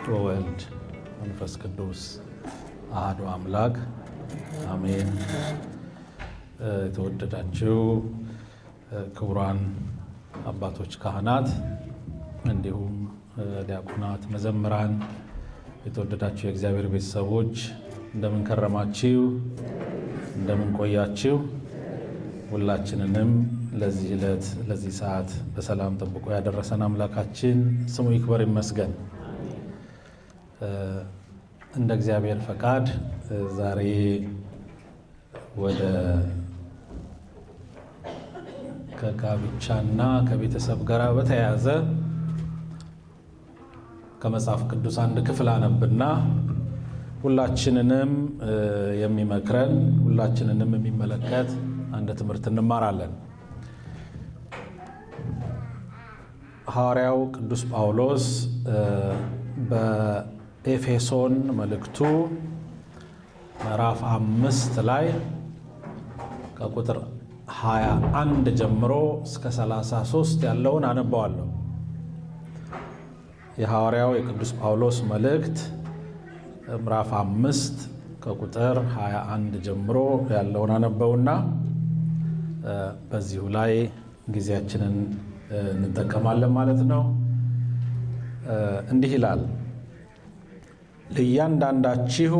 ወወልድ መንፈስ ቅዱስ አሐዱ አምላክ አሜን። የተወደዳችሁ ክቡራን አባቶች ካህናት፣ እንዲሁም ዲያቆናት፣ መዘምራን፣ የተወደዳችሁ የእግዚአብሔር ቤተሰቦች እንደምን ከረማችሁ? እንደምን ቆያችሁ? ሁላችንንም ለዚህ ዕለት ለዚህ ሰዓት በሰላም ጠብቆ ያደረሰን አምላካችን ስሙ ይክበር ይመስገን። እንደ እግዚአብሔር ፈቃድ ዛሬ ወደ ከጋብቻና ከቤተሰብ ጋር በተያያዘ ከመጽሐፍ ቅዱስ አንድ ክፍል አነብና ሁላችንንም የሚመክረን ሁላችንንም የሚመለከት አንድ ትምህርት እንማራለን። ሐዋርያው ቅዱስ ጳውሎስ በኤፌሶን መልእክቱ ምዕራፍ 5 ላይ ከቁጥር 21 ጀምሮ እስከ 33 ያለውን አነባዋለሁ። የሐዋርያው የቅዱስ ጳውሎስ መልእክት ምዕራፍ 5 ከቁጥር 21 ጀምሮ ያለውን አነበውና በዚሁ ላይ ጊዜያችንን እንጠቀማለን ማለት ነው። እንዲህ ይላል: ለእያንዳንዳችሁ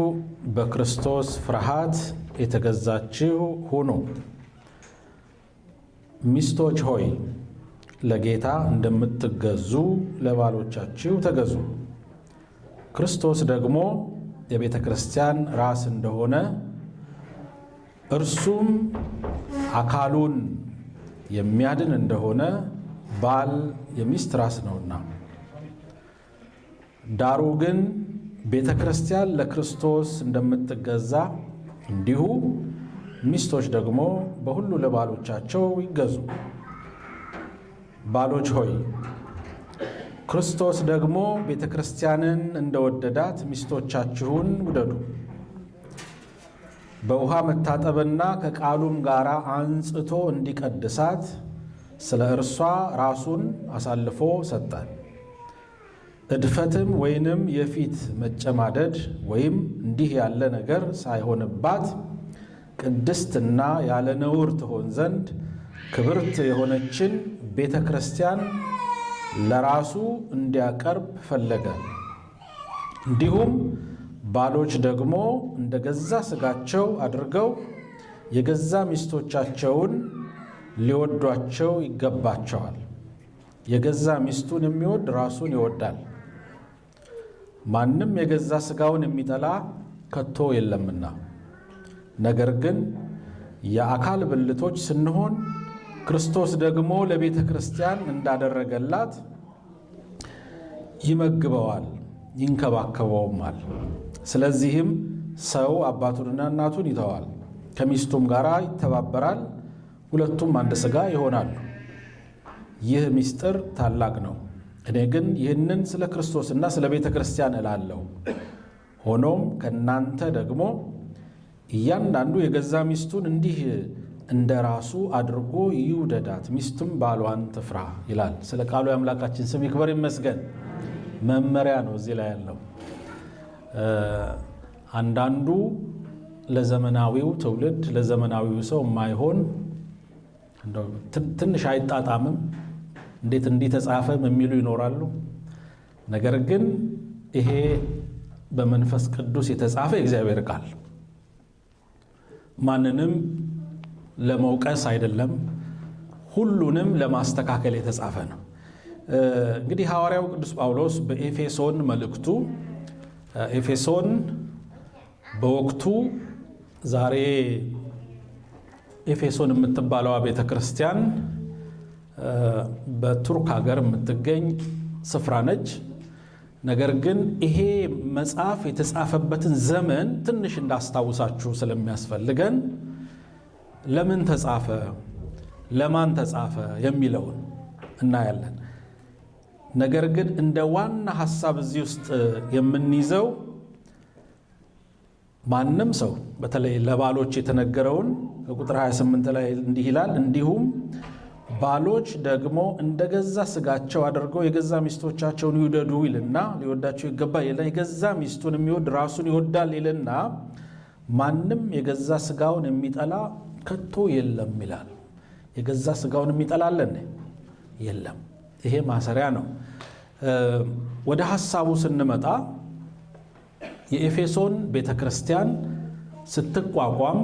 በክርስቶስ ፍርሃት የተገዛችሁ ሁኑ። ሚስቶች ሆይ ለጌታ እንደምትገዙ ለባሎቻችሁ ተገዙ። ክርስቶስ ደግሞ የቤተ ክርስቲያን ራስ እንደሆነ እርሱም አካሉን የሚያድን እንደሆነ ባል የሚስት ራስ ነውና። ዳሩ ግን ቤተ ክርስቲያን ለክርስቶስ እንደምትገዛ እንዲሁ ሚስቶች ደግሞ በሁሉ ለባሎቻቸው ይገዙ። ባሎች ሆይ ክርስቶስ ደግሞ ቤተ ክርስቲያንን እንደወደዳት ሚስቶቻችሁን ውደዱ። በውሃ መታጠብና ከቃሉም ጋር አንጽቶ እንዲቀድሳት ስለ እርሷ ራሱን አሳልፎ ሰጠ። እድፈትም ወይንም የፊት መጨማደድ ወይም እንዲህ ያለ ነገር ሳይሆንባት ቅድስትና ያለ ነውር ትሆን ዘንድ ክብርት የሆነችን ቤተ ክርስቲያን ለራሱ እንዲያቀርብ ፈለገ። እንዲሁም ባሎች ደግሞ እንደ ገዛ ሥጋቸው አድርገው የገዛ ሚስቶቻቸውን ሊወዷቸው ይገባቸዋል። የገዛ ሚስቱን የሚወድ ራሱን ይወዳል። ማንም የገዛ ሥጋውን የሚጠላ ከቶ የለምና። ነገር ግን የአካል ብልቶች ስንሆን ክርስቶስ ደግሞ ለቤተ ክርስቲያን እንዳደረገላት ይመግበዋል ይንከባከበውማል። ስለዚህም ሰው አባቱንና እናቱን ይተዋል፣ ከሚስቱም ጋር ይተባበራል፣ ሁለቱም አንድ ሥጋ ይሆናሉ። ይህ ምስጢር ታላቅ ነው። እኔ ግን ይህንን ስለ ክርስቶስና ስለ ቤተ ክርስቲያን እላለሁ። ሆኖም ከእናንተ ደግሞ እያንዳንዱ የገዛ ሚስቱን እንዲህ እንደ ራሱ አድርጎ ይውደዳት፣ ሚስቱም ባሏን ትፍራ ይላል። ስለ ቃሉ የአምላካችን ስም ይክበር ይመስገን። መመሪያ ነው እዚህ ላይ ያለው። አንዳንዱ ለዘመናዊው ትውልድ ለዘመናዊው ሰው የማይሆን ትንሽ አይጣጣምም፣ እንዴት እንዲህ ተጻፈም የሚሉ ይኖራሉ። ነገር ግን ይሄ በመንፈስ ቅዱስ የተጻፈ የእግዚአብሔር ቃል ማንንም ለመውቀስ አይደለም፣ ሁሉንም ለማስተካከል የተጻፈ ነው። እንግዲህ ሐዋርያው ቅዱስ ጳውሎስ በኤፌሶን መልእክቱ ኤፌሶን በወቅቱ ዛሬ ኤፌሶን የምትባለዋ ቤተ ክርስቲያን በቱርክ ሀገር የምትገኝ ስፍራ ነች። ነገር ግን ይሄ መጽሐፍ የተጻፈበትን ዘመን ትንሽ እንዳስታውሳችሁ ስለሚያስፈልገን ለምን ተጻፈ፣ ለማን ተጻፈ የሚለውን እናያለን። ነገር ግን እንደ ዋና ሐሳብ እዚህ ውስጥ የምንይዘው ማንም ሰው በተለይ ለባሎች የተነገረውን ከቁጥር 28 ላይ እንዲህ ይላል: እንዲሁም ባሎች ደግሞ እንደገዛ ስጋቸው አድርገው የገዛ ሚስቶቻቸውን ይውደዱ ይልና ሊወዳቸው ይገባል ይልና የገዛ ሚስቱን የሚወድ ራሱን ይወዳል ይልና ማንም የገዛ ስጋውን የሚጠላ ከቶ የለም ይላል። የገዛ ስጋውን የሚጠላለን የለም። ይሄ ማሰሪያ ነው። ወደ ሐሳቡ ስንመጣ የኤፌሶን ቤተክርስቲያን ስትቋቋም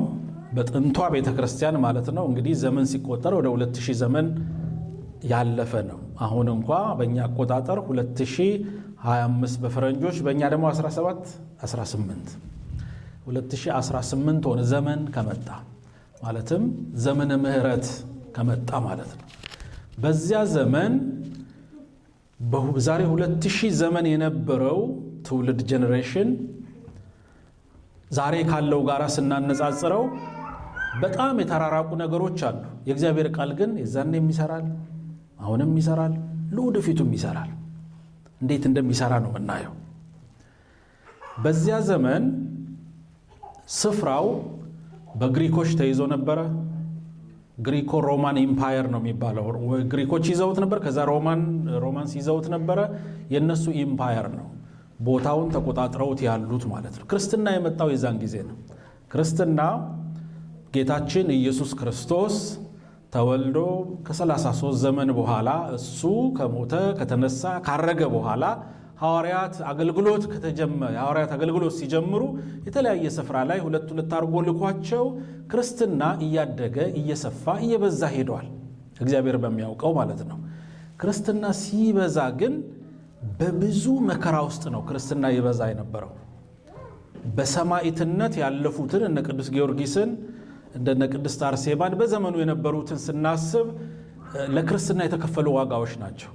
በጥንቷ ቤተክርስቲያን ማለት ነው እንግዲህ ዘመን ሲቆጠር ወደ 2000 ዘመን ያለፈ ነው። አሁን እንኳ በእኛ አቆጣጠር 2025 በፈረንጆች በእኛ ደግሞ 18 2018 ሆነ ዘመን ከመጣ ማለትም ዘመነ ምህረት ከመጣ ማለት ነው። በዚያ ዘመን ዛሬ 2000 ዘመን የነበረው ትውልድ ጄኔሬሽን ዛሬ ካለው ጋራ ስናነጻጽረው በጣም የተራራቁ ነገሮች አሉ። የእግዚአብሔር ቃል ግን የዛኔም ይሰራል፣ አሁንም ይሰራል፣ ለወደፊቱም ይሰራል። እንዴት እንደሚሰራ ነው የምናየው። በዚያ ዘመን ስፍራው በግሪኮች ተይዞ ነበረ። ግሪኮ ሮማን ኢምፓየር ነው የሚባለው። ግሪኮች ይዘውት ነበር፣ ከዛ ሮማንስ ይዘውት ነበረ። የነሱ ኢምፓየር ነው ቦታውን ተቆጣጥረውት ያሉት ማለት ነው። ክርስትና የመጣው የዛን ጊዜ ነው። ክርስትና ጌታችን ኢየሱስ ክርስቶስ ተወልዶ ከ33 ዘመን በኋላ እሱ ከሞተ ከተነሳ ካረገ በኋላ ሐዋርያት አገልግሎት ሲጀምሩ የተለያየ ስፍራ ላይ ሁለት አድርጎ ልኳቸው ክርስትና እያደገ እየሰፋ እየበዛ ሄዷል። እግዚአብሔር በሚያውቀው ማለት ነው። ክርስትና ሲበዛ ግን በብዙ መከራ ውስጥ ነው ክርስትና ይበዛ የነበረው። በሰማዕትነት ያለፉትን እነ ቅዱስ ጊዮርጊስን እንደነ ቅድስት አርሴማን በዘመኑ የነበሩትን ስናስብ ለክርስትና የተከፈሉ ዋጋዎች ናቸው።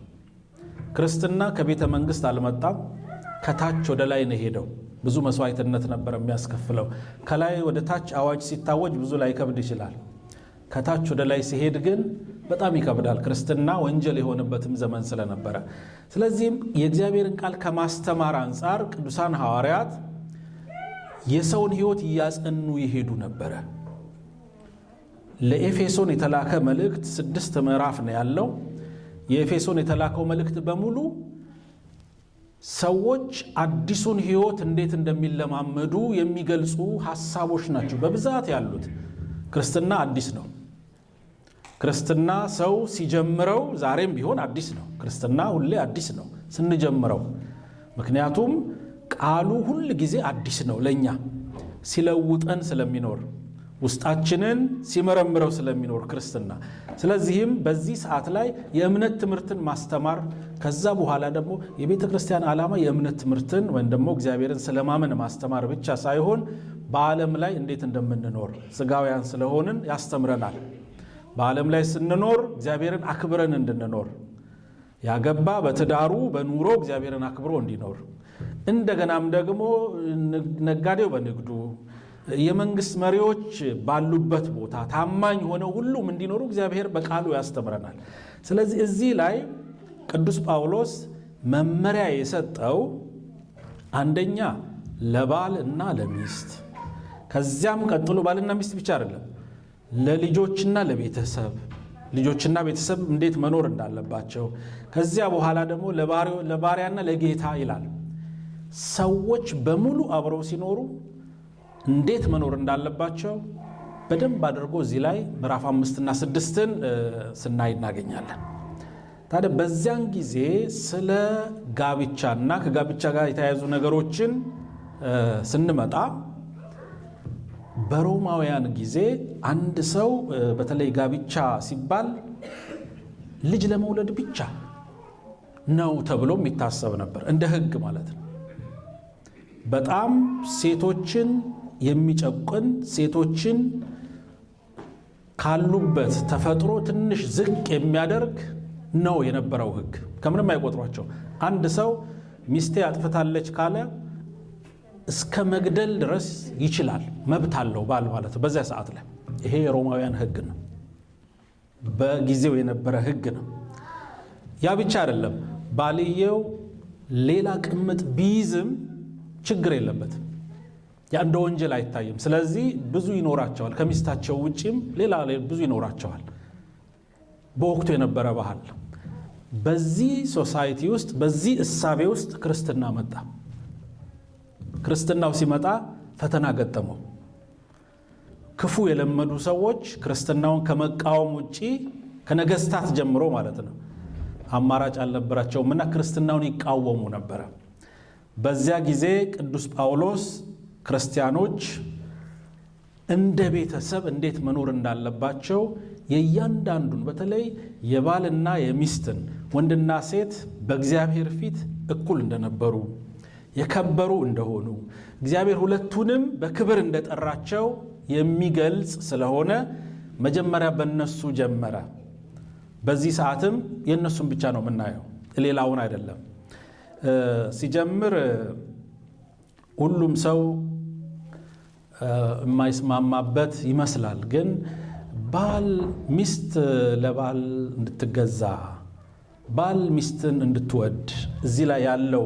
ክርስትና ከቤተ መንግስት አልመጣም፣ ከታች ወደ ላይ ነው ሄደው። ብዙ መስዋዕትነት ነበር የሚያስከፍለው። ከላይ ወደ ታች አዋጅ ሲታወጅ ብዙ ላይ ከብድ ይችላል። ከታች ወደ ላይ ሲሄድ ግን በጣም ይከብዳል። ክርስትና ወንጀል የሆነበትም ዘመን ስለነበረ፣ ስለዚህም የእግዚአብሔርን ቃል ከማስተማር አንጻር ቅዱሳን ሐዋርያት የሰውን ሕይወት እያጸኑ ይሄዱ ነበረ። ለኤፌሶን የተላከ መልእክት 6 ምዕራፍ ነው ያለው። የኤፌሶን የተላከው መልእክት በሙሉ ሰዎች አዲሱን ሕይወት እንዴት እንደሚለማመዱ የሚገልጹ ሐሳቦች ናቸው በብዛት ያሉት። ክርስትና አዲስ ነው። ክርስትና ሰው ሲጀምረው ዛሬም ቢሆን አዲስ ነው። ክርስትና ሁሌ አዲስ ነው ስንጀምረው። ምክንያቱም ቃሉ ሁል ጊዜ አዲስ ነው ለኛ ሲለውጠን ስለሚኖር፣ ውስጣችንን ሲመረምረው ስለሚኖር ክርስትና። ስለዚህም በዚህ ሰዓት ላይ የእምነት ትምህርትን ማስተማር፣ ከዛ በኋላ ደግሞ የቤተ ክርስቲያን ዓላማ የእምነት ትምህርትን ወይም ደግሞ እግዚአብሔርን ስለማመን ማስተማር ብቻ ሳይሆን በዓለም ላይ እንዴት እንደምንኖር ስጋውያን ስለሆንን ያስተምረናል። በዓለም ላይ ስንኖር እግዚአብሔርን አክብረን እንድንኖር፣ ያገባ በትዳሩ በኑሮ እግዚአብሔርን አክብሮ እንዲኖር፣ እንደገናም ደግሞ ነጋዴው በንግዱ፣ የመንግስት መሪዎች ባሉበት ቦታ ታማኝ ሆነው ሁሉም እንዲኖሩ እግዚአብሔር በቃሉ ያስተምረናል። ስለዚህ እዚህ ላይ ቅዱስ ጳውሎስ መመሪያ የሰጠው አንደኛ ለባል እና ለሚስት፣ ከዚያም ቀጥሎ ባልና ሚስት ብቻ አይደለም፣ ለልጆችና ለቤተሰብ፣ ልጆችና ቤተሰብ እንዴት መኖር እንዳለባቸው፣ ከዚያ በኋላ ደግሞ ለባሪያና ለጌታ ይላል። ሰዎች በሙሉ አብረው ሲኖሩ እንዴት መኖር እንዳለባቸው በደንብ አድርጎ እዚህ ላይ ምዕራፍ 5 እና 6ን ስናይ እናገኛለን። ታዲያ በዚያን ጊዜ ስለ ጋብቻና ከጋብቻ ጋር የተያያዙ ነገሮችን ስንመጣ በሮማውያን ጊዜ አንድ ሰው በተለይ ጋብቻ ሲባል ልጅ ለመውለድ ብቻ ነው ተብሎ የሚታሰብ ነበር፣ እንደ ሕግ ማለት ነው። በጣም ሴቶችን የሚጨቁን፣ ሴቶችን ካሉበት ተፈጥሮ ትንሽ ዝቅ የሚያደርግ ነው የነበረው ሕግ። ከምንም አይቆጥሯቸው። አንድ ሰው ሚስቴ አጥፍታለች ካለ እስከ መግደል ድረስ ይችላል፣ መብት አለው ባል ማለት ነው በዚያ ሰዓት ላይ። ይሄ የሮማውያን ሕግ ነው፣ በጊዜው የነበረ ሕግ ነው። ያ ብቻ አይደለም፣ ባልየው ሌላ ቅምጥ ቢይዝም ችግር የለበትም፣ ያ እንደ ወንጀል አይታይም። ስለዚህ ብዙ ይኖራቸዋል፣ ከሚስታቸው ውጪም ሌላ ብዙ ይኖራቸዋል። በወቅቱ የነበረ ባህል። በዚህ ሶሳይቲ ውስጥ በዚህ እሳቤ ውስጥ ክርስትና መጣ። ክርስትናው ሲመጣ ፈተና ገጠመው። ክፉ የለመዱ ሰዎች ክርስትናውን ከመቃወም ውጪ ከነገስታት ጀምሮ ማለት ነው አማራጭ አልነበራቸውምና ክርስትናውን ይቃወሙ ነበር። በዚያ ጊዜ ቅዱስ ጳውሎስ ክርስቲያኖች እንደ ቤተሰብ እንዴት መኖር እንዳለባቸው የእያንዳንዱን በተለይ የባልና የሚስትን ወንድና ሴት በእግዚአብሔር ፊት እኩል እንደነበሩ የከበሩ እንደሆኑ እግዚአብሔር ሁለቱንም በክብር እንደጠራቸው የሚገልጽ ስለሆነ መጀመሪያ በእነሱ ጀመረ። በዚህ ሰዓትም የእነሱን ብቻ ነው የምናየው፣ ሌላውን አይደለም። ሲጀምር ሁሉም ሰው የማይስማማበት ይመስላል። ግን ባል ሚስት ለባል እንድትገዛ፣ ባል ሚስትን እንድትወድ እዚህ ላይ ያለው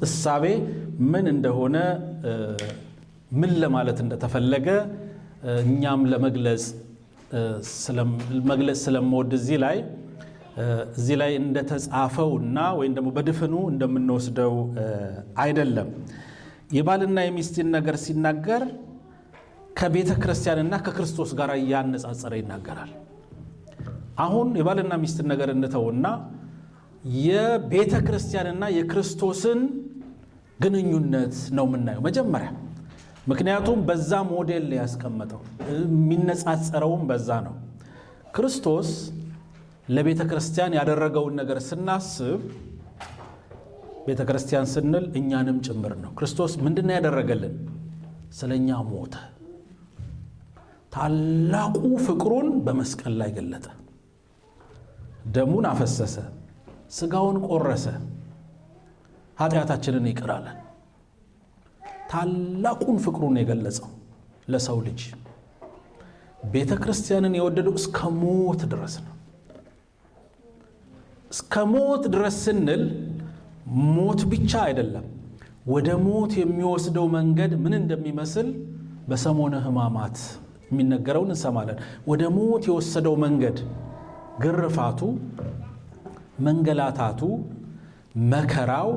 እሳቤ ምን እንደሆነ ምን ለማለት እንደተፈለገ እኛም ለመግለጽ ስለምወድ እዚህ ላይ እንደተጻፈውና ወይም ደግሞ በድፍኑ እንደምንወስደው አይደለም። የባልና የሚስትን ነገር ሲናገር ከቤተ ክርስቲያንና ከክርስቶስ ጋር እያነጻጸረ ይናገራል። አሁን የባልና ሚስትን ነገር እንተውና የቤተ ክርስቲያንና የክርስቶስን ግንኙነት ነው የምናየው መጀመሪያ። ምክንያቱም በዛ ሞዴል ያስቀመጠው የሚነጻጸረውም በዛ ነው። ክርስቶስ ለቤተ ክርስቲያን ያደረገውን ነገር ስናስብ ቤተ ክርስቲያን ስንል እኛንም ጭምር ነው። ክርስቶስ ምንድነው ያደረገልን? ስለኛ ሞተ። ታላቁ ፍቅሩን በመስቀል ላይ ገለጠ። ደሙን አፈሰሰ፣ ስጋውን ቆረሰ፣ ኃጢአታችንን ይቅር አለን። ታላቁን ፍቅሩን የገለጸው ለሰው ልጅ ቤተ ክርስቲያንን የወደደው እስከ ሞት ድረስ ነው። እስከ ሞት ድረስ ስንል ሞት ብቻ አይደለም፣ ወደ ሞት የሚወስደው መንገድ ምን እንደሚመስል በሰሞነ ሕማማት የሚነገረውን እንሰማለን። ወደ ሞት የወሰደው መንገድ ግርፋቱ፣ መንገላታቱ፣ መከራው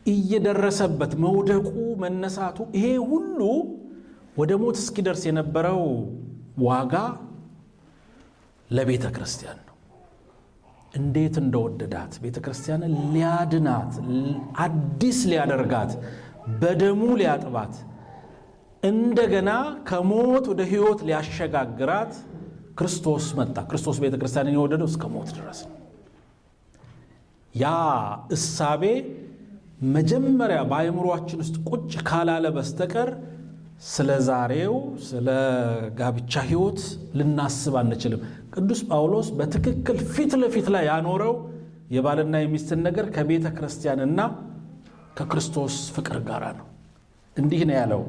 እየደረሰበት መውደቁ፣ መነሳቱ፣ ይሄ ሁሉ ወደ ሞት እስኪደርስ የነበረው ዋጋ ለቤተ ክርስቲያን ነው። እንዴት እንደወደዳት ቤተ ክርስቲያንን ሊያድናት፣ አዲስ ሊያደርጋት፣ በደሙ ሊያጥባት፣ እንደገና ከሞት ወደ ሕይወት ሊያሸጋግራት ክርስቶስ መጣ። ክርስቶስ ቤተ ክርስቲያንን የወደደው እስከ ሞት ድረስ ነው። ያ እሳቤ መጀመሪያ በአእምሮአችን ውስጥ ቁጭ ካላለ በስተቀር ስለ ዛሬው ስለ ጋብቻ ሕይወት ልናስብ አንችልም። ቅዱስ ጳውሎስ በትክክል ፊት ለፊት ላይ ያኖረው የባልና የሚስትን ነገር ከቤተ ክርስቲያንና ከክርስቶስ ፍቅር ጋር ነው። እንዲህ ነው ያለው፣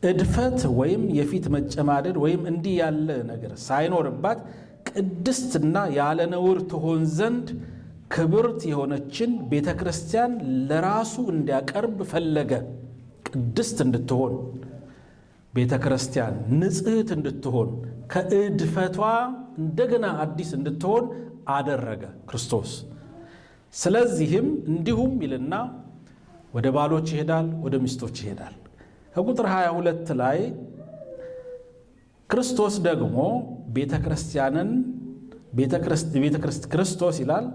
እድፈት ወይም የፊት መጨማደድ ወይም እንዲህ ያለ ነገር ሳይኖርባት ቅድስትና ያለ ነውር ትሆን ዘንድ ክብርት የሆነችን ቤተ ክርስቲያን ለራሱ እንዲያቀርብ ፈለገ። ቅድስት እንድትሆን ቤተ ክርስቲያን ንጽሕት እንድትሆን ከእድፈቷ እንደገና አዲስ እንድትሆን አደረገ ክርስቶስ። ስለዚህም እንዲሁም ይልና ወደ ባሎች ይሄዳል፣ ወደ ሚስቶች ይሄዳል። ከቁጥር 22 ላይ ክርስቶስ ደግሞ ቤተ ክርስቲያንን ክርስቶስ ይላል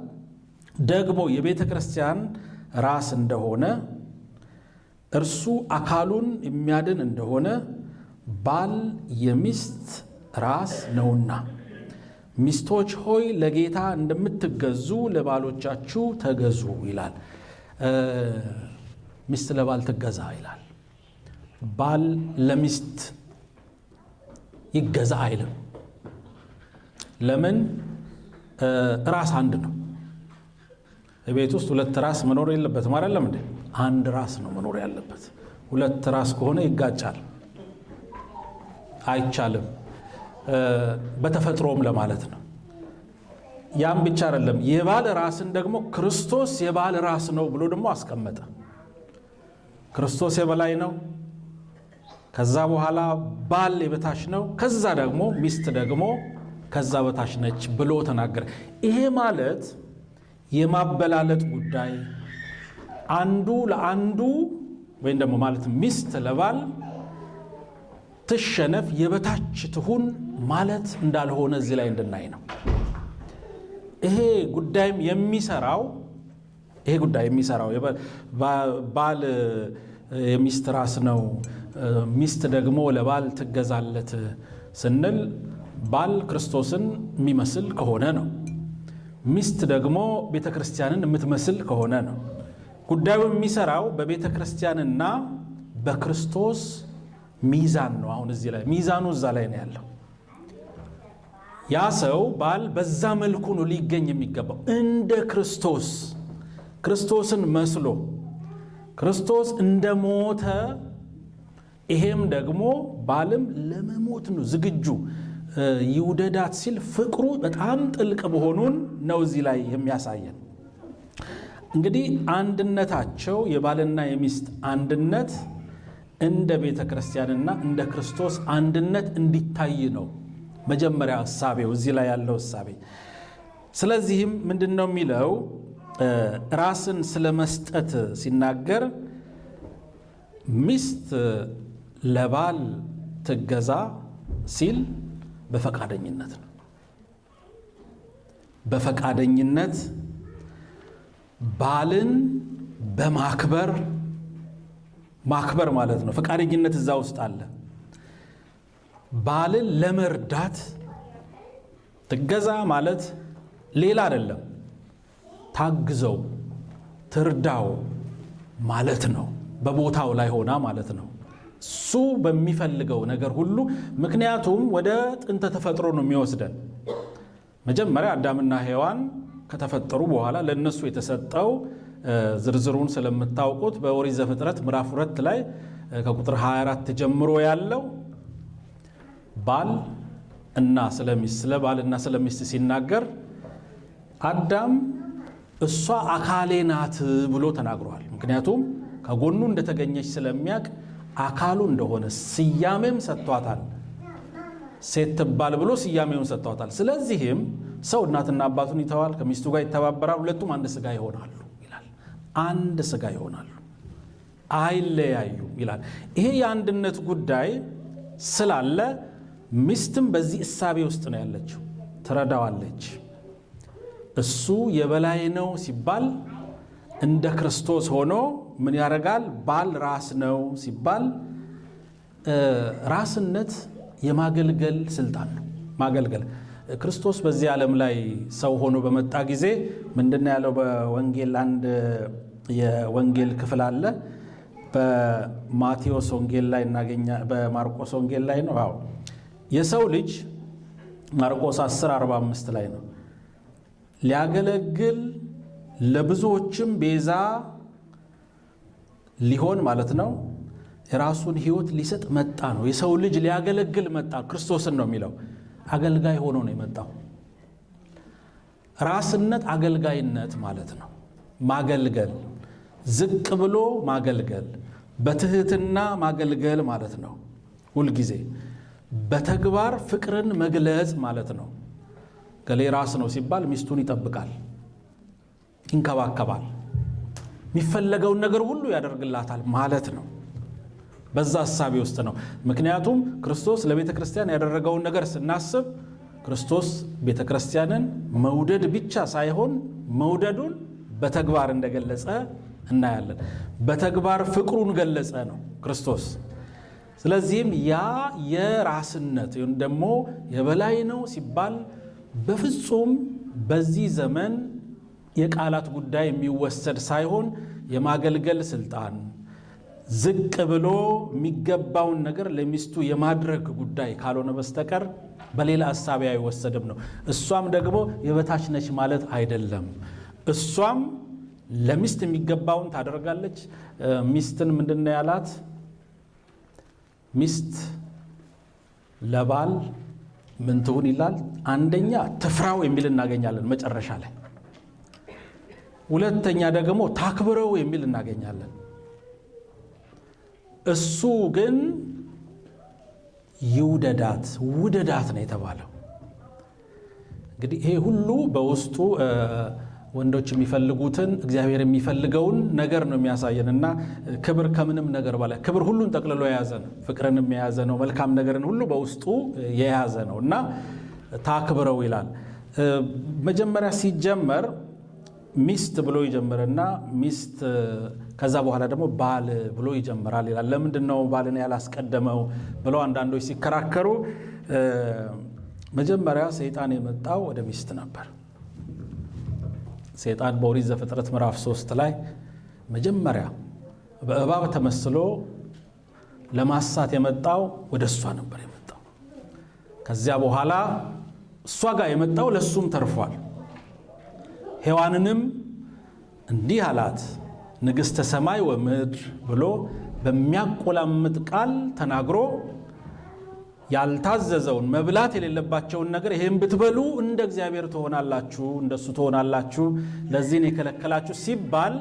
ደግሞ የቤተ ክርስቲያን ራስ እንደሆነ እርሱ አካሉን የሚያድን እንደሆነ ባል የሚስት ራስ ነውና፣ ሚስቶች ሆይ ለጌታ እንደምትገዙ ለባሎቻችሁ ተገዙ ይላል። ሚስት ለባል ትገዛ ይላል። ባል ለሚስት ይገዛ አይልም። ለምን? ራስ አንድ ነው። ቤት ውስጥ ሁለት ራስ መኖር የለበትም አይደለም እንዴ? አንድ ራስ ነው መኖር ያለበት። ሁለት ራስ ከሆነ ይጋጫል፣ አይቻልም። በተፈጥሮም ለማለት ነው። ያም ብቻ አይደለም፣ የባል ራስን ደግሞ ክርስቶስ የባል ራስ ነው ብሎ ደግሞ አስቀመጠ። ክርስቶስ የበላይ ነው፣ ከዛ በኋላ ባል የበታች ነው፣ ከዛ ደግሞ ሚስት ደግሞ ከዛ በታች ነች ብሎ ተናገረ። ይሄ ማለት የማበላለጥ ጉዳይ አንዱ ለአንዱ ወይም ደግሞ ማለት ሚስት ለባል ትሸነፍ የበታች ትሁን ማለት እንዳልሆነ እዚህ ላይ እንድናይ ነው። ይሄ ጉዳይ የሚሰራው ባል የሚስት ራስ ነው፣ ሚስት ደግሞ ለባል ትገዛለት ስንል ባል ክርስቶስን የሚመስል ከሆነ ነው። ሚስት ደግሞ ቤተክርስቲያንን የምትመስል ከሆነ ነው። ጉዳዩ የሚሰራው በቤተክርስቲያንና በክርስቶስ ሚዛን ነው። አሁን እዚህ ላይ ሚዛኑ እዛ ላይ ነው ያለው። ያ ሰው ባል በዛ መልኩ ነው ሊገኝ የሚገባው፣ እንደ ክርስቶስን መስሎ ክርስቶስ እንደሞተ፣ ይሄም ደግሞ ባልም ለመሞት ነው ዝግጁ ይውደዳት ሲል ፍቅሩ በጣም ጥልቅ መሆኑን ነው እዚህ ላይ የሚያሳየን። እንግዲህ አንድነታቸው የባልና የሚስት አንድነት እንደ ቤተ ክርስቲያንና እንደ ክርስቶስ አንድነት እንዲታይ ነው መጀመሪያ ሐሳቤው እዚህ ላይ ያለው ሐሳቤ። ስለዚህም ምንድነው የሚለው ራስን ስለመስጠት ሲናገር ሚስት ለባል ትገዛ ሲል በፈቃደኝነት ነው። በፈቃደኝነት ባልን በማክበር ማለት ነው። ፈቃደኝነት እዛ ውስጥ አለ። ባልን ለመርዳት ትገዛ ማለት ሌላ አይደለም፣ ታግዘው ትርዳው ማለት ነው። በቦታው ላይ ሆና ማለት ነው፣ እሱ በሚፈልገው ነገር ሁሉ። ምክንያቱም ወደ ጥንተ ተፈጥሮ ነው የሚወስደን። መጀመሪያ አዳምና ሔዋን ከተፈጠሩ በኋላ ለነሱ የተሰጠው ዝርዝሩን ስለምታውቁት በኦሪት ዘፍጥረት ምዕራፍ 2 ላይ ከቁጥር 24 ጀምሮ ያለው ባል እና ስለሚስት ስለ ባልና ስለሚስት ሲናገር አዳም እሷ አካሌ ናት ብሎ ተናግሯል። ምክንያቱም ከጎኑ እንደተገኘች ስለሚያውቅ አካሉ እንደሆነ ስያሜም ሰጥቷታል። ሴት ትባል ብሎ ስያሜውን ሰጥቷታል። ስለዚህም ሰው እናትና አባቱን ይተዋል፣ ከሚስቱ ጋር ይተባበራል፣ ሁለቱም አንድ ስጋ ይሆናሉ ይላል። አንድ ስጋ ይሆናሉ፣ አይለያዩም ይላል። ይሄ የአንድነት ጉዳይ ስላለ ሚስትም በዚህ እሳቤ ውስጥ ነው ያለችው፣ ትረዳዋለች። እሱ የበላይ ነው ሲባል እንደ ክርስቶስ ሆኖ ምን ያደርጋል? ባል ራስ ነው ሲባል ራስነት የማገልገል ስልጣን ነው። ማገልገል ክርስቶስ በዚህ ዓለም ላይ ሰው ሆኖ በመጣ ጊዜ ምንድነው ያለው? በወንጌል አንድ የወንጌል ክፍል አለ። በማቴዎስ ወንጌል ላይ በማርቆስ ወንጌል ላይ ነው። አዎ የሰው ልጅ ማርቆስ 10:45 ላይ ነው ሊያገለግል ለብዙዎችም ቤዛ ሊሆን ማለት ነው የራሱን ሕይወት ሊሰጥ መጣ ነው። የሰው ልጅ ሊያገለግል መጣ። ክርስቶስን ነው የሚለው። አገልጋይ ሆኖ ነው የመጣው። ራስነት አገልጋይነት ማለት ነው። ማገልገል፣ ዝቅ ብሎ ማገልገል፣ በትህትና ማገልገል ማለት ነው። ሁልጊዜ በተግባር ፍቅርን መግለጽ ማለት ነው። ገሌ ራስ ነው ሲባል ሚስቱን ይጠብቃል፣ ይንከባከባል፣ የሚፈለገውን ነገር ሁሉ ያደርግላታል ማለት ነው። በዛ ሐሳቤ ውስጥ ነው። ምክንያቱም ክርስቶስ ለቤተ ክርስቲያን ያደረገውን ነገር ስናስብ ክርስቶስ ቤተ ክርስቲያንን መውደድ ብቻ ሳይሆን መውደዱን በተግባር እንደገለጸ እናያለን። በተግባር ፍቅሩን ገለጸ ነው ክርስቶስ። ስለዚህም ያ የራስነት ወይም ደግሞ የበላይ ነው ሲባል በፍጹም በዚህ ዘመን የቃላት ጉዳይ የሚወሰድ ሳይሆን የማገልገል ስልጣን፣ ዝቅ ብሎ የሚገባውን ነገር ለሚስቱ የማድረግ ጉዳይ ካልሆነ በስተቀር በሌላ ሐሳብ አይወሰድም ነው። እሷም ደግሞ የበታች ነች ማለት አይደለም። እሷም ለሚስት የሚገባውን ታደርጋለች። ሚስትን ምንድነው ያላት? ሚስት ለባል ምን ትሁን ይላል? አንደኛ ትፍራው የሚል እናገኛለን መጨረሻ ላይ። ሁለተኛ ደግሞ ታክብረው የሚል እናገኛለን። እሱ ግን ይውደዳት፣ ውደዳት ነው የተባለው። እንግዲህ ይሄ ሁሉ በውስጡ ወንዶች የሚፈልጉትን እግዚአብሔር የሚፈልገውን ነገር ነው የሚያሳየንና ክብር ከምንም ነገር በላይ ክብር ሁሉን ጠቅልሎ የያዘ ነው። ፍቅርንም የያዘ ነው። መልካም ነገርን ሁሉ በውስጡ የያዘ ነውና ታክብረው ይላል። መጀመሪያ ሲጀመር ሚስት ብሎ ይጀምርና ሚስት ከዛ በኋላ ደግሞ ባል ብሎ ይጀምራል ይላል። ለምንድን ነው ባልን ያላስቀደመው ብለው አንዳንዶች ሲከራከሩ መጀመሪያ ሰይጣን የመጣው ወደ ሚስት ነበር። ሰይጣን በኦሪት ዘፍጥረት ምዕራፍ 3 ላይ መጀመሪያ በእባብ ተመስሎ ለማሳት የመጣው ወደ እሷ ነበር የመጣው። ከዚያ በኋላ እሷ ጋር የመጣው ለሱም ተርፏል። ሔዋንንም እንዲህ አላት፣ ንግሥተ ሰማይ ወምድር ብሎ በሚያቆላምጥ ቃል ተናግሮ ያልታዘዘውን መብላት የሌለባቸውን ነገር ይሄን ብትበሉ እንደ እግዚአብሔር ትሆናላችሁ፣ እንደሱ ትሆናላችሁ፣ ለዚህን የከለከላችሁ ሲባል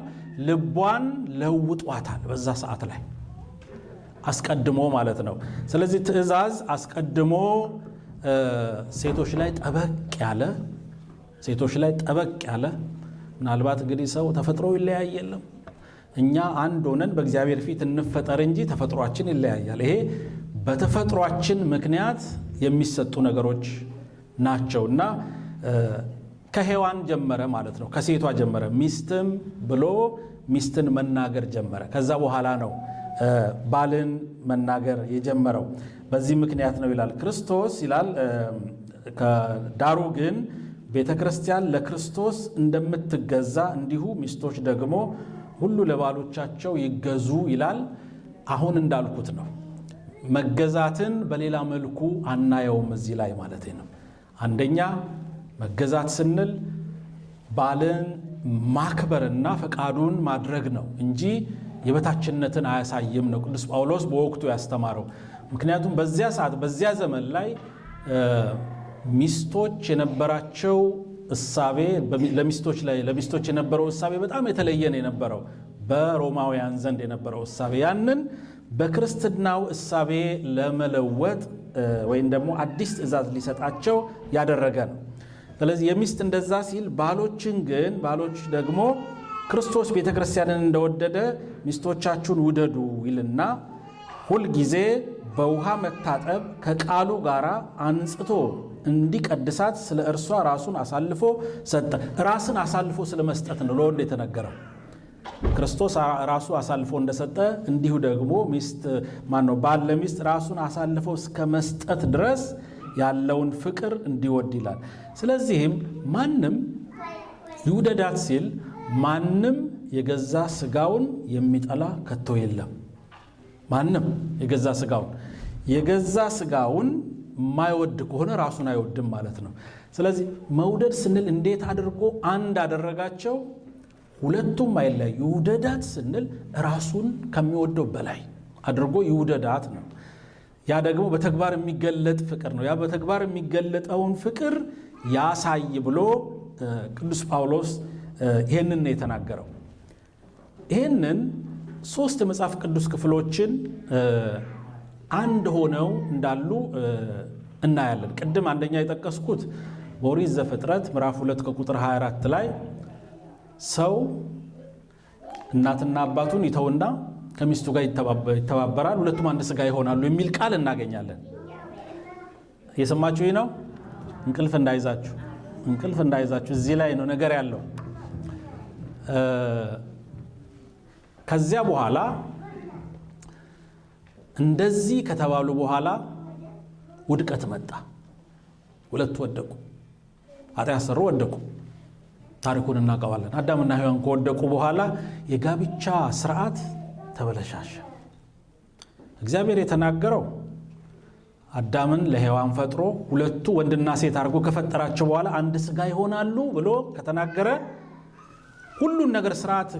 ልቧን ለውጧታል። በዛ ሰዓት ላይ አስቀድሞ ማለት ነው። ስለዚህ ትእዛዝ አስቀድሞ ሴቶች ላይ ጠበቅ ያለ ምናልባት እንግዲህ ሰው ተፈጥሮ ይለያይ የለም። እኛ አንድ ሆነን በእግዚአብሔር ፊት እንፈጠር እንጂ ተፈጥሯችን ይለያያል። ይሄ በተፈጥሯችን ምክንያት የሚሰጡ ነገሮች ናቸውና ከሔዋን ጀመረ ማለት ነው። ከሴቷ ጀመረ። ሚስትም ብሎ ሚስትን መናገር ጀመረ። ከዛ በኋላ ነው ባልን መናገር የጀመረው። በዚህ ምክንያት ነው ይላል ክርስቶስ ይላል። ዳሩ ግን ቤተ ክርስቲያን ለክርስቶስ እንደምትገዛ እንዲሁ ሚስቶች ደግሞ ሁሉ ለባሎቻቸው ይገዙ ይላል። አሁን እንዳልኩት ነው። መገዛትን በሌላ መልኩ አናየውም እዚህ ላይ ማለት ነው። አንደኛ መገዛት ስንል ባልን ማክበርና ፈቃዱን ማድረግ ነው እንጂ የበታችነትን አያሳይም ነው ቅዱስ ጳውሎስ በወቅቱ ያስተማረው። ምክንያቱም በዚያ ሰዓት በዚያ ዘመን ላይ ሚስቶች የነበራቸው እሳቤ ለሚስቶች የነበረው እሳቤ በጣም የተለየ ነው የነበረው በሮማውያን ዘንድ የነበረው እሳቤ። ያንን በክርስትናው እሳቤ ለመለወጥ ወይም ደግሞ አዲስ ትእዛዝ ሊሰጣቸው ያደረገ ነው። ስለዚህ የሚስት እንደዛ ሲል ባሎች ደግሞ ክርስቶስ ቤተክርስቲያንን እንደወደደ ሚስቶቻችሁን ውደዱ ይልና ሁልጊዜ በውሃ መታጠብ ከቃሉ ጋር አንጽቶ እንዲቀድሳት ስለ እርሷ ራሱን አሳልፎ ሰጠ። ራስን አሳልፎ ስለ መስጠት ነው ለወንድ የተነገረው። ክርስቶስ ራሱ አሳልፎ እንደሰጠ እንዲሁ ደግሞ ባል ለሚስት ራሱን አሳልፎ እስከ መስጠት ድረስ ያለውን ፍቅር እንዲወድ ይላል። ስለዚህም ማንም ይውደዳት ሲል ማንም የገዛ ስጋውን የሚጠላ ከቶ የለም። ማንም የገዛ ስጋውን የማይወድ ከሆነ ራሱን አይወድም ማለት ነው። ስለዚህ መውደድ ስንል እንዴት አድርጎ አንድ አደረጋቸው? ሁለቱም አይለያዩ። ይውደዳት ስንል ራሱን ከሚወደው በላይ አድርጎ ይውደዳት ነው። ያ ደግሞ በተግባር የሚገለጥ ፍቅር ነው። ያ በተግባር የሚገለጠውን ፍቅር ያሳይ ብሎ ቅዱስ ጳውሎስ ይህንን ነው የተናገረው። ይህንን 3 የመጽሐፍ ቅዱስ ክፍሎችን አንድ ሆነው እንዳሉ እናያለን። ቅድም አንደኛ የጠቀስኩት በኦሪት ዘፍጥረት ምዕራፍ 2 ከቁጥር 24 ላይ ሰው እናትና አባቱን ይተውና ከሚስቱ ጋር ይተባበራል፣ ሁለቱም አንድ ስጋ ይሆናሉ የሚል ቃል እናገኛለን። የሰማችሁ ነው። እንቅልፍ እንዳይዛችሁ እዚህ ላይ ነው ነገር ያለው። ከዚያ በኋላ እንደዚህ ከተባሉ በኋላ ውድቀት መጣ። ሁለቱ ወደቁ፣ ኃጢአት ሰሩ፣ ወደቁ። ታሪኩን እናውቀዋለን። አዳምና ሔዋን ከወደቁ በኋላ የጋብቻ ስርዓት ተበለሻሸ። እግዚአብሔር የተናገረው አዳምን ለሔዋን ፈጥሮ ሁለቱ ወንድና ሴት አድርጎ ከፈጠራቸው በኋላ አንድ ስጋ ይሆናሉ ብሎ ከተናገረ ሁሉን ነገር ስርዓት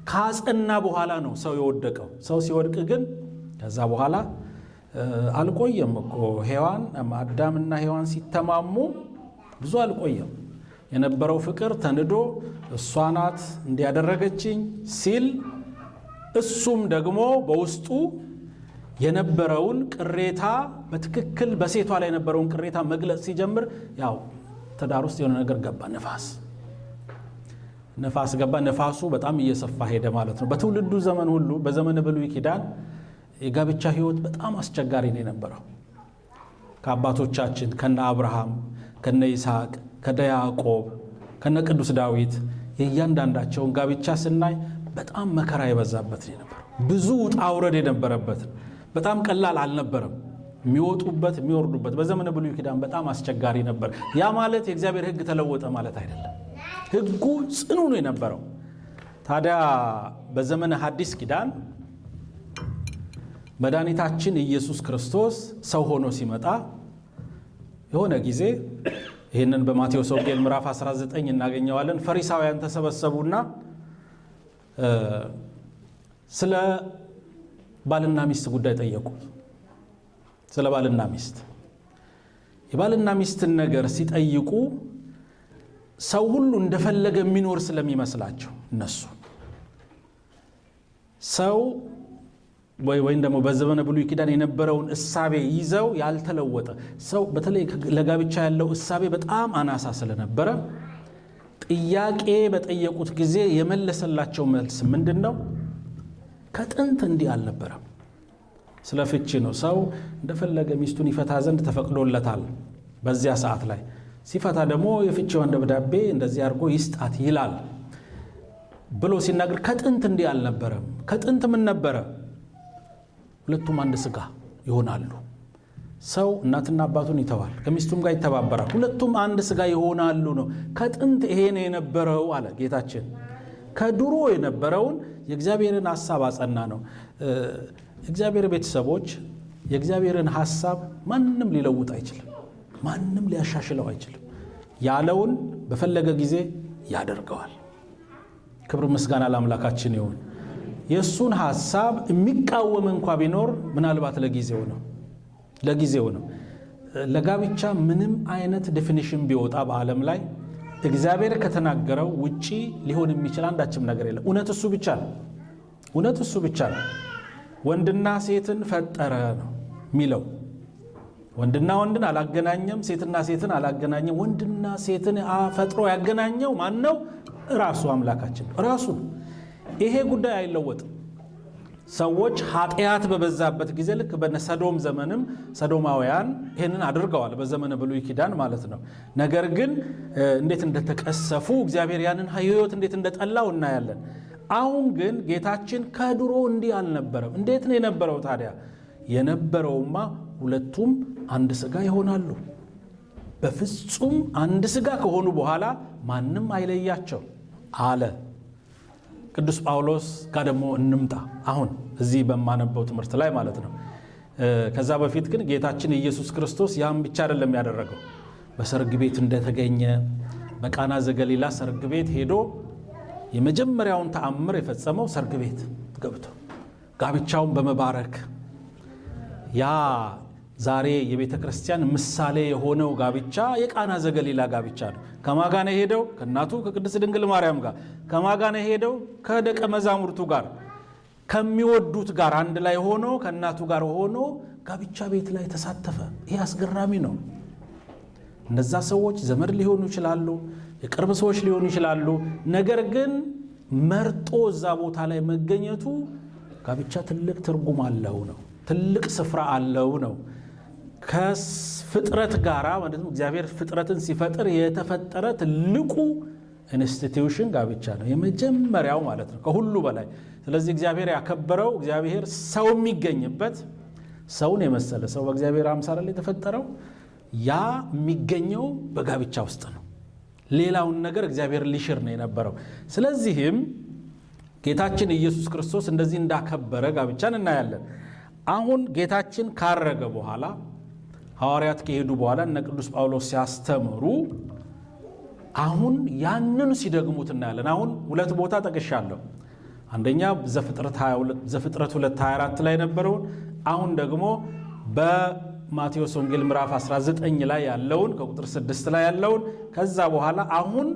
ካጸና በኋላ ነው ሰው የወደቀው። ሰው ሲወድቅ ግን ከዛ በኋላ አልቆየም እኮ አዳምና ሔዋን ሲተማሙ ብዙ አልቆየም። የነበረው ፍቅር ተንዶ እሷ ናት እንዲያደረገችኝ ሲል እሱም ደግሞ በውስጡ የነበረውን ቅሬታ በትክክል በሴቷ ላይ የነበረውን ቅሬታ መግለጽ ሲጀምር ያው ትዳር ውስጥ የሆነ ነገር ገባ፣ ነፋስ ገባ። ነፋሱ በጣም እየሰፋ ሄደ ማለት ነው። በትውልዱ ዘመን ሁሉ በዘመነ ብሉይ ኪዳን የጋብቻ ህይወት በጣም አስቸጋሪ ነው የነበረው። ከአባቶቻችን ከነ አብርሃም፣ ከነ ይስሐቅ፣ ከነ ያዕቆብ፣ ከነ ቅዱስ ዳዊት የእያንዳንዳቸውን ጋብቻ ስናይ በጣም መከራ የበዛበት ነው የነበረው። ብዙ ውጣ ውረድ የነበረበት፣ በጣም ቀላል አልነበረም። የሚወጡበት የሚወርዱበት በዘመነ ብሉይ ኪዳን በጣም አስቸጋሪ ነበር። ያ ማለት የእግዚአብሔር ህግ ተለወጠ ማለት አይደለም። ህጉ ጽኑ ነው የነበረው። ታዲያ በዘመነ ሐዲስ ኪዳን መድኃኒታችን ኢየሱስ ክርስቶስ ሰው ሆኖ ሲመጣ የሆነ ጊዜ ይህንን በማቴዎስ ወንጌል ምዕራፍ 19 እናገኘዋለን። ፈሪሳውያን ተሰበሰቡና ስለ ባልና ሚስት ጉዳይ ጠየቁ። ስለ ባልና ሚስት የባልና ሚስትን ነገር ሲጠይቁ ሰው ሁሉ እንደፈለገ የሚኖር ስለሚመስላቸው እነሱ ሰው ወይም ደግሞ በዘመነ ብሉይ ኪዳን የነበረውን እሳቤ ይዘው ያልተለወጠ ሰው በተለይ ለጋብቻ ያለው እሳቤ በጣም አናሳ ስለነበረ ጥያቄ በጠየቁት ጊዜ የመለሰላቸው መልስ ምንድነው? ከጥንት እንዲህ አልነበረም። ስለ ፍቺ ነው። ሰው እንደፈለገ ሚስቱን ይፈታ ዘንድ ተፈቅዶለታል። በዚያ ሰዓት ላይ ሲፈታ ደግሞ የፍቺዋን ደብዳቤ እንደዚህ አድርጎ ይስጣት ይላል ብሎ ሲናገር ከጥንት እንዲህ አልነበረም። ከጥንት ምን ነበረ? ሁለቱም አንድ ስጋ ይሆናሉ። ሰው እናትና አባቱን ይተዋል፣ ከሚስቱም ጋር ይተባበራል፣ ሁለቱም አንድ ስጋ ይሆናሉ ነው። ከጥንት ይሄ ነው የነበረው አለ ጌታችን። ከድሮ የነበረውን የእግዚአብሔርን ሐሳብ አጸና ነው። እግዚአብሔር ቤተሰቦች የእግዚአብሔርን ሐሳብ ማንም ሊለውጥ አይችልም፣ ማንም ሊያሻሽለው አይችልም። ያለውን በፈለገ ጊዜ ያደርገዋል። ክብር ምስጋና ለአምላካችን ይሁን። የሱን ሐሳብ የሚቃወም እንኳ ቢኖር ምናልባት ለጊዜው ነው። ለጋብቻ ምንም አይነት ዴፊኒሽን ቢወጣ በዓለም ላይ እግዚአብሔር ከተናገረው ውጪ ሊሆን የሚችል አንዳችም ነገር የለም። እውነት እሱ ብቻ ነው። ወንድና ሴትን ፈጠረ ነው የሚለው። ወንድና ወንድን አላገናኘም፣ ሴትና ሴትን አላገናኘም። ወንድና ሴትን ፈጥሮ ያገናኘው ማን ነው? ራሱ አምላካችን ራሱ። ይሄ ጉዳይ አይለወጥም። ሰዎች ኃጢአት በበዛበት ጊዜ ልክ በሰዶም ዘመንም ሰዶማውያን ይህንን አድርገዋል፣ በዘመነ ብሉይ ኪዳን ማለት ነው። ነገር ግን እንዴት እንደተቀሰፉ እግዚአብሔር ያንን ሕይወት እንዴት እንደጠላው እናያለን። አሁን ግን ጌታችን ከድሮ እንዲህ አልነበረም። እንዴት ነው የነበረው ታዲያ? የነበረውማ ሁለቱም አንድ ስጋ ይሆናሉ። በፍጹም አንድ ስጋ ከሆኑ በኋላ ማንም አይለያቸው አለ። ቅዱስ ጳውሎስ ጋር ደግሞ እንምጣ፣ አሁን እዚህ በማነበው ትምህርት ላይ ማለት ነው። ከዛ በፊት ግን ጌታችን ኢየሱስ ክርስቶስ ያን ብቻ አይደለም ያደረገው። በሰርግ ቤት እንደተገኘ በቃና ዘገሊላ ሰርግ ቤት ሄዶ የመጀመሪያውን ተአምር የፈጸመው ሰርግ ቤት ገብቶ ጋብቻውን በመባረክ ያ ዛሬ የቤተ ክርስቲያን ምሳሌ የሆነው ጋብቻ የቃና ዘገሊላ ጋብቻ ነው። ከማጋነ ሄደው ከእናቱ ከቅድስት ድንግል ማርያም ጋር፣ ከማጋነ ሄደው ከደቀ መዛሙርቱ ጋር ከሚወዱት ጋር አንድ ላይ ሆኖ ከእናቱ ጋር ሆኖ ጋብቻ ቤት ላይ ተሳተፈ። ይህ አስገራሚ ነው። እነዛ ሰዎች ዘመድ ሊሆኑ ይችላሉ፣ የቅርብ ሰዎች ሊሆኑ ይችላሉ። ነገር ግን መርጦ እዛ ቦታ ላይ መገኘቱ ጋብቻ ትልቅ ትርጉም አለው ነው፣ ትልቅ ስፍራ አለው ነው። ከፍጥረት ጋራ ማለት ነው። እግዚአብሔር ፍጥረትን ሲፈጥር የተፈጠረ ትልቁ ኢንስቲትዩሽን ጋብቻ ነው፣ የመጀመሪያው ማለት ነው፣ ከሁሉ በላይ። ስለዚህ እግዚአብሔር ያከበረው፣ እግዚአብሔር ሰው የሚገኝበት፣ ሰውን የመሰለ ሰው በእግዚአብሔር አምሳል ላይ የተፈጠረው ያ የሚገኘው በጋብቻ ውስጥ ነው። ሌላውን ነገር እግዚአብሔር ሊሽር ነው የነበረው። ስለዚህም ጌታችን ኢየሱስ ክርስቶስ እንደዚህ እንዳከበረ ጋብቻን እናያለን። አሁን ጌታችን ካረገ በኋላ ሐዋርያት ከሄዱ በኋላ እነ ቅዱስ ጳውሎስ ሲያስተምሩ አሁን ያንኑ ሲደግሙት እናያለን። አሁን ሁለት ቦታ ጠቅሻለሁ። አንደኛ ዘፍጥረት 2:24 ላይ ነበረውን፣ አሁን ደግሞ በማቴዎስ ወንጌል ምዕራፍ 19 ላይ ያለውን ከቁጥር 6 ላይ ያለውን፣ ከዛ በኋላ አሁን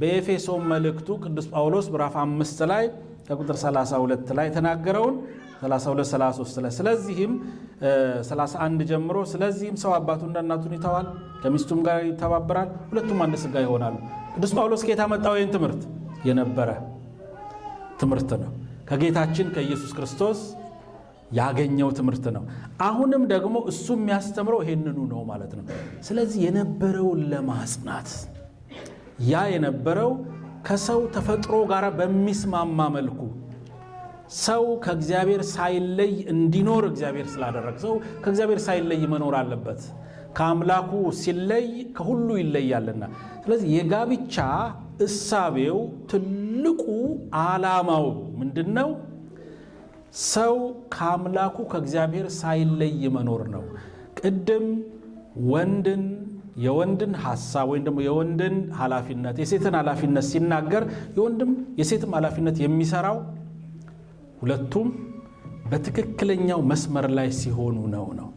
በኤፌሶን መልእክቱ ቅዱስ ጳውሎስ ምዕራፍ 5 ላይ ከቁጥር 32 ላይ ተናገረውን 32-33 ላይ። ስለዚህም 31 ጀምሮ ስለዚህም ሰው አባቱንና እናቱን ይተዋል ከሚስቱም ጋር ይተባበራል ሁለቱም አንድ ሥጋ ይሆናሉ። ቅዱስ ጳውሎስ ከየት አመጣው? ይህን ትምህርት የነበረ ትምህርት ነው። ከጌታችን ከኢየሱስ ክርስቶስ ያገኘው ትምህርት ነው። አሁንም ደግሞ እሱ የሚያስተምረው ይሄንኑ ነው ማለት ነው። ስለዚህ የነበረውን ለማጽናት ያ የነበረው ከሰው ተፈጥሮ ጋር በሚስማማ መልኩ ሰው ከእግዚአብሔር ሳይለይ እንዲኖር እግዚአብሔር ስላደረገ ሰው ከእግዚአብሔር ሳይለይ መኖር አለበት። ከአምላኩ ሲለይ ከሁሉ ይለያልና። ስለዚህ የጋብቻ እሳቤው ትልቁ ዓላማው ምንድነው? ሰው ከአምላኩ ከእግዚአብሔር ሳይለይ መኖር ነው። ቅድም የወንድን ሐሳብ ወይም ደግሞ የወንድን ኃላፊነት የሴትን ኃላፊነት ሲናገር የወንድም የሴትም ኃላፊነት የሚሰራው ሁለቱም በትክክለኛው መስመር ላይ ሲሆኑ ነው።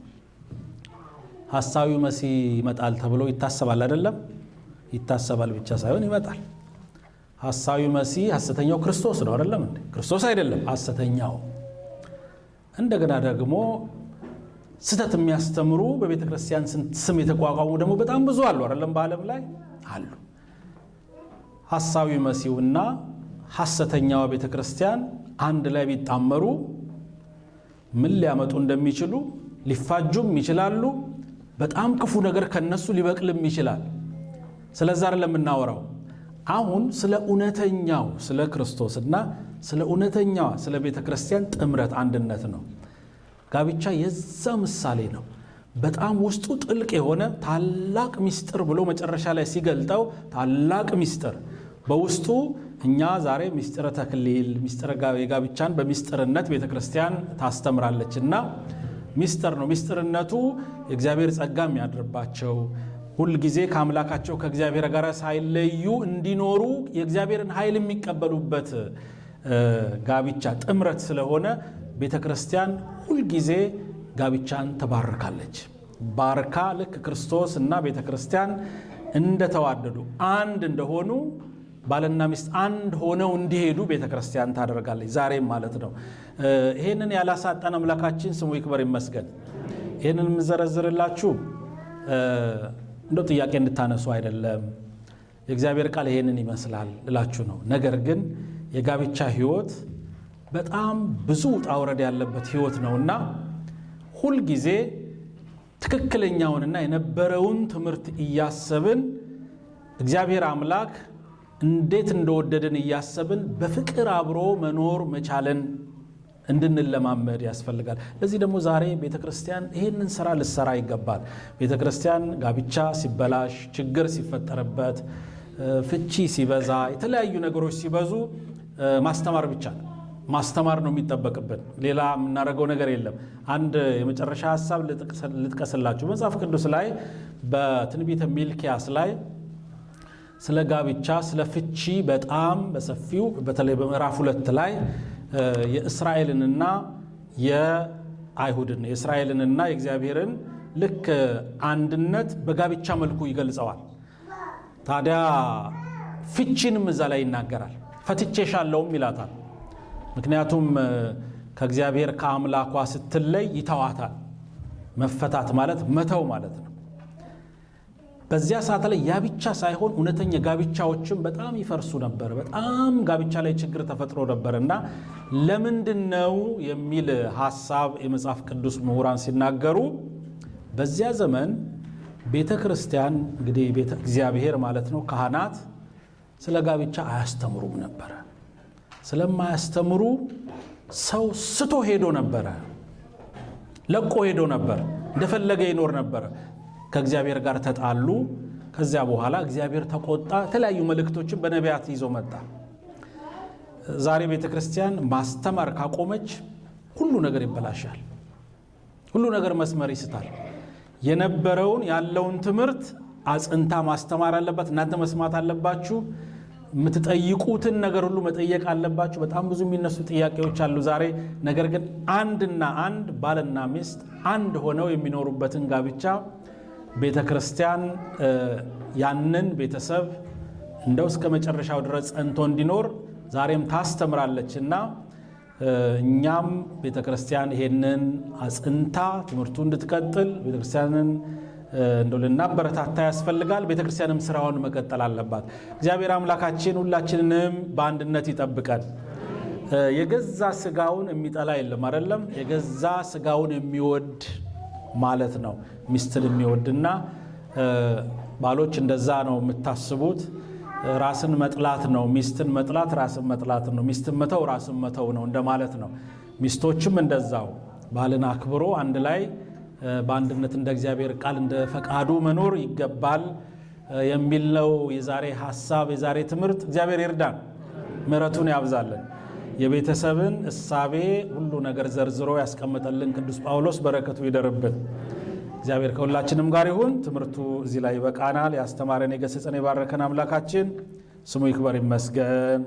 ሐሳዊው መሲህ ይመጣል ተብሎ ይታሰባል አይደለም? ይታሰባል ብቻ ሳይሆን ይመጣል። ሐሳዊው መሲህ ሐሰተኛው ክርስቶስ ነው አይደለም እንዴ? ክርስቶስ አይደለም ሐሰተኛው። እንደገና ደግሞ ስተት የሚያስተምሩ በቤተ ክርስቲያን ስም የተቋቋሙ ደግሞ በጣም ብዙ አሉ አይደለም? በዓለም ላይ አሉ። ሐሳዊው መሲህና ሐሰተኛው ቤተ ክርስቲያን አንድ ላይ ቢጣመሩ ምን ሊያመጡ እንደሚችሉ ሊፋጁም ይችላሉ። በጣም ክፉ ነገር ከነሱ ሊበቅልም ይችላል። ስለዛ አይደለም የምናወራው። አሁን ስለ እውነተኛው ስለ ክርስቶስና ስለ እውነተኛዋ ስለ ቤተ ክርስቲያን ጥምረት አንድነት ነው። ጋብቻ የዛ ምሳሌ ነው። በጣም ውስጡ ጥልቅ የሆነ ታላቅ ሚስጥር ብሎ መጨረሻ ላይ ሲገልጠው ታላቅ ሚስጥር በውስጡ እኛ ዛሬ ሚስጥረ ተክሊል ሚስጥረ የጋብቻን በሚስጥርነት ቤተ ክርስቲያን ታስተምራለችና ሚስጥር ነው። ሚስጥርነቱ የእግዚአብሔር ጸጋ የሚያድርባቸው ሁል ጊዜ ከአምላካቸው ከእግዚአብሔር ጋር ሳይለዩ እንዲኖሩ የእግዚአብሔርን ኃይል የሚቀበሉበት ጋብቻ ጥምረት ስለሆነ ቤተ ክርስቲያን ሁል ጊዜ ጋብቻን ተባርካለች። ባርካ ልክ ክርስቶስ እና ቤተ ክርስቲያን እንደተዋደዱ አንድ እንደሆኑ ባልና ሚስት አንድ ሆነው እንዲሄዱ ቤተ ክርስቲያን ታደርጋለች። ዛሬም ማለት ነው። ይሄንን ያላሳጠን አምላካችን ስሙ ይክበር ይመስገን። ይሄንን የምዘረዝርላችሁ እንደው ጥያቄ እንድታነሱ አይደለም። የእግዚአብሔር ቃል ይሄንን ይመስላል እላችሁ ነው። ነገር ግን የጋብቻ ሕይወት በጣም ብዙ ውጣ ውረድ ያለበት ሕይወት ነውና ሁል ጊዜ ትክክለኛውንና የነበረውን ትምህርት እያሰብን እግዚአብሔር አምላክ እንዴት እንደወደደን እያሰብን በፍቅር አብሮ መኖር መቻለን እንድንለማመድ ያስፈልጋል። ለዚህ ደግሞ ዛሬ ቤተክርስቲያን ይሄንን ስራ ልትሰራ ይገባል። ቤተክርስቲያን ጋብቻ ሲበላሽ፣ ችግር ሲፈጠርበት፣ ፍቺ ሲበዛ፣ የተለያዩ ነገሮች ሲበዙ ማስተማር ብቻ ነው። ማስተማር ነው የሚጠበቅብን። ሌላ የምናደርገው ነገር የለም። አንድ የመጨረሻ ሐሳብ ልጥቀስላችሁ። መጽሐፍ ቅዱስ ላይ በትንቢተ ሚልክያስ ላይ ስለ ጋብቻ ስለ ፍቺ በጣም በሰፊው በተለይ በምዕራፍ 2 ላይ የእስራኤልንና የአይሁድን የእስራኤልንና የእግዚአብሔርን ልክ አንድነት በጋብቻ መልኩ ይገልጸዋል። ታዲያ ፍቺንም እዛ ላይ ይናገራል። ፈትቼሻለሁም ይላታል። ምክንያቱም ከእግዚአብሔር ከአምላኳ ስትለይ ይተዋታል። መፈታት ማለት መተው ማለት ነው። በዚያ ሰዓት ላይ ያ ብቻ ሳይሆን እውነተኛ ጋብቻዎችም በጣም ይፈርሱ ነበር። በጣም ጋብቻ ላይ ችግር ተፈጥሮ ነበርና ለምንድነው የሚል ሐሳብ የመጽሐፍ ቅዱስ ምሁራን ሲናገሩ በዚያ ዘመን ቤተ ክርስቲያን እንግዲህ ቤተ እግዚአብሔር ማለት ነው ካህናት ስለ ጋብቻ አያስተምሩም ነበር። ስለማያስተምሩ ሰው ስቶ ሄዶ ነበር፣ ለቆ ሄዶ ነበር፣ እንደፈለገ ይኖር ነበር። ከእግዚአብሔር ጋር ተጣሉ። ከዚያ በኋላ እግዚአብሔር ተቆጣ። የተለያዩ መልእክቶችን በነቢያት ይዞ መጣ። ዛሬ ቤተ ክርስቲያን ማስተማር ካቆመች ሁሉ ነገር ይበላሻል። ሁሉ ነገር መስመር ይስታል። የነበረውን ያለውን ትምህርት አጽንታ ማስተማር አለባት። እናንተ መስማት አለባችሁ። የምትጠይቁትን ነገር ሁሉ መጠየቅ አለባችሁ። በጣም ብዙ የሚነሱ ጥያቄዎች አሉ ዛሬ። ነገር ግን አንድና አንድ ባልና ሚስት አንድ ሆነው የሚኖሩበትን ጋብቻ ቤተ ክርስቲያን ያንን ቤተሰብ እንደው እስከ መጨረሻው ድረስ ጸንቶ እንዲኖር ዛሬም ታስተምራለችና እኛም ቤተክርስቲያን ይሄንን አጽንታ ትምህርቱ እንድትቀጥል ቤተክርስቲያንን እንደው ልናበረታታ ያስፈልጋል። ቤተክርስቲያንም ስራውን መቀጠል አለባት። እግዚአብሔር አምላካችን ሁላችንንም በአንድነት ይጠብቀን። የገዛ ስጋውን የሚጠላ የለም አይደለም። የገዛ ስጋውን የሚወድ ማለት ነው ሚስትን የሚወድና ባሎች እንደዛ ነው የምታስቡት። ራስን መጥላት ነው ሚስትን መጥላት፣ ራስን መጥላት ነው ሚስትን መተው፣ ራስን መተው ነው እንደማለት ነው። ሚስቶችም እንደዛው ባልን አክብሮ አንድ ላይ በአንድነት እንደ እግዚአብሔር ቃል እንደ ፈቃዱ መኖር ይገባል የሚል ነው የዛሬ ሐሳብ፣ የዛሬ ትምህርት። እግዚአብሔር ይርዳን፣ ምሕረቱን ያብዛልን። የቤተሰብን እሳቤ ሁሉ ነገር ዘርዝሮ ያስቀመጠልን ቅዱስ ጳውሎስ በረከቱ ይደርብን። እግዚአብሔር ከሁላችንም ጋር ይሁን። ትምህርቱ እዚህ ላይ ይበቃናል። ያስተማረን የገሰጸን የባረከን አምላካችን ስሙ ይክበር ይመስገን።